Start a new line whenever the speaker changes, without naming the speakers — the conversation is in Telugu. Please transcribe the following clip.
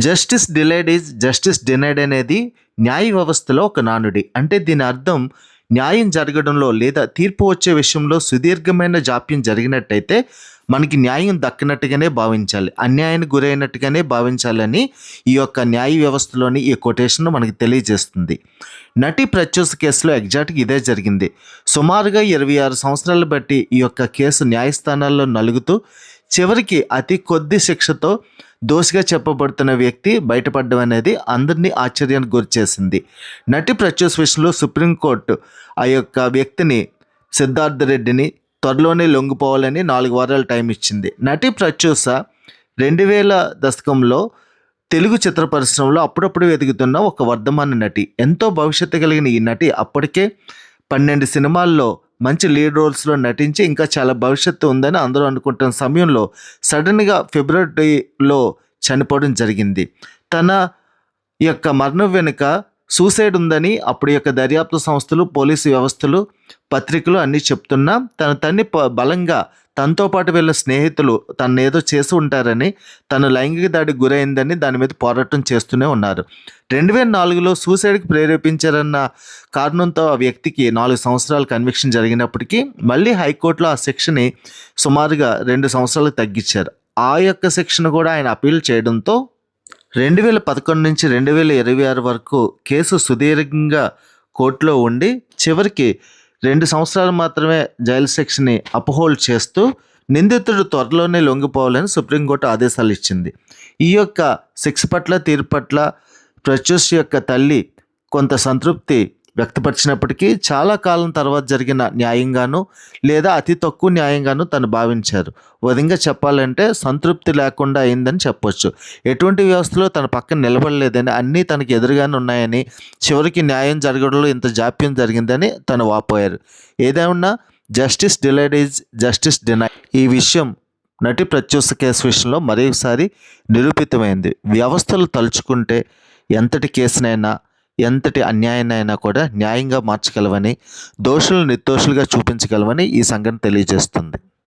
Justice delayed is justice denied అనేది న్యాయ వ్యవస్థలో ఒక నానుడి. అంటే దీని అర్థం న్యాయం జరగడంలో లేదా తీర్పు వచ్చే విషయంలో సుదీర్ఘమైన జాప్యం జరిగినట్టయితే మనకి న్యాయం దక్కినట్టుగానే భావించాలి, అన్యాయానికి గురైనట్టుగానే భావించాలని ఈ యొక్క న్యాయ వ్యవస్థలోని ఈ కొటేషన్ మనకి తెలియజేస్తుంది. నటి ప్రత్యూష కేసులో ఎగ్జాక్ట్గా ఇదే జరిగింది. సుమారుగా 26 సంవత్సరాలు బట్టి ఈ యొక్క కేసు న్యాయస్థానాల్లో నలుగుతూ చివరికి అతి కొద్ది శిక్షతో దోషిగా చెప్పబడుతున్న వ్యక్తి బయటపడడం అనేది అందరినీ ఆశ్చర్యానికి గురిచేసింది. నటి ప్రత్యూష విషయంలో సుప్రీంకోర్టు ఆ యొక్క వ్యక్తిని సిద్ధార్థ రెడ్డిని త్వరలోనే లొంగిపోవాలని 4 వారాలు టైం ఇచ్చింది. నటి ప్రత్యూష 2000 దశకంలో తెలుగు చిత్ర పరిశ్రమలో అప్పుడప్పుడు వెతుకుతున్న ఒక వర్ధమాన నటి. ఎంతో భవిష్యత్తు కలిగిన ఈ నటి అప్పటికే 12 సినిమాల్లో మంచి లీడ్ రోల్స్లో నటించి ఇంకా చాలా భవిష్యత్తు ఉందని అందరూ అనుకుంటున్న సమయంలో సడన్గా ఫిబ్రవరిలో చనిపోవడం జరిగింది. తన యొక్క మరణం వెనుక సూసైడ్ ఉందని అప్పుడు యొక్క దర్యాప్తు సంస్థలు, పోలీసు వ్యవస్థలు, పత్రికలు అన్నీ చెప్తున్నా తన తన్ని బలంగా తనతో పాటు వెళ్ళిన స్నేహితులు తను ఏదో చేసి ఉంటారని, తను లైంగిక దాడికి గురైందని దాని మీద పోరాటం చేస్తూనే ఉన్నారు. 2004లో సూసైడ్కి ప్రేరేపించారన్న కారణంతో ఆ వ్యక్తికి 4 సంవత్సరాలు కన్విక్షన్ జరిగినప్పటికీ మళ్ళీ హైకోర్టులో ఆ శిక్షని సుమారుగా 2 సంవత్సరాలకు తగ్గించారు. ఆ యొక్క శిక్షను కూడా ఆయన అపీల్ చేయడంతో 2011 నుంచి 2026 వరకు కేసు సుదీర్ఘంగా కోర్టులో ఉండి చివరికి 2 సంవత్సరాలు మాత్రమే జైలు శిక్షని అప్హోల్డ్ చేస్తూ నిందితుడు త్వరలోనే లొంగిపోవాలని సుప్రీంకోర్టు ఆదేశాలు ఇచ్చింది. ఈ యొక్క శిక్ష పట్ల, తీర్పు పట్ల ప్రత్యూష యొక్క తల్లి కొంత సంతృప్తి వ్యక్తపరిచినప్పటికీ చాలా కాలం తర్వాత జరిగిన న్యాయంగాను లేదా అతి తక్కువ న్యాయంగాను తను భావించారు. విధంగా చెప్పాలంటే సంతృప్తి లేకుండా అయిందని చెప్పొచ్చు. ఎటువంటి వ్యవస్థలో తన పక్కన నిలబడలేదని, అన్నీ తనకి ఎదురుగానే ఉన్నాయని, చివరికి న్యాయం జరగడంలో ఇంత జాప్యం జరిగిందని తను వాపోయారు. ఏదేమన్నా justice delayed is justice denied. ఈ విషయం నటి ప్రత్యూష కేసు విషయంలో మరోసారి నిరూపితమైంది. వ్యవస్థలు తలుచుకుంటే ఎంతటి కేసునైనా, ఎంతటి అన్యాయాన్నైనా కూడా న్యాయంగా మార్చగలవని, దోషులను నిర్దోషులుగా చూపించగలవని ఈ సంఘటన తెలియజేస్తుంది.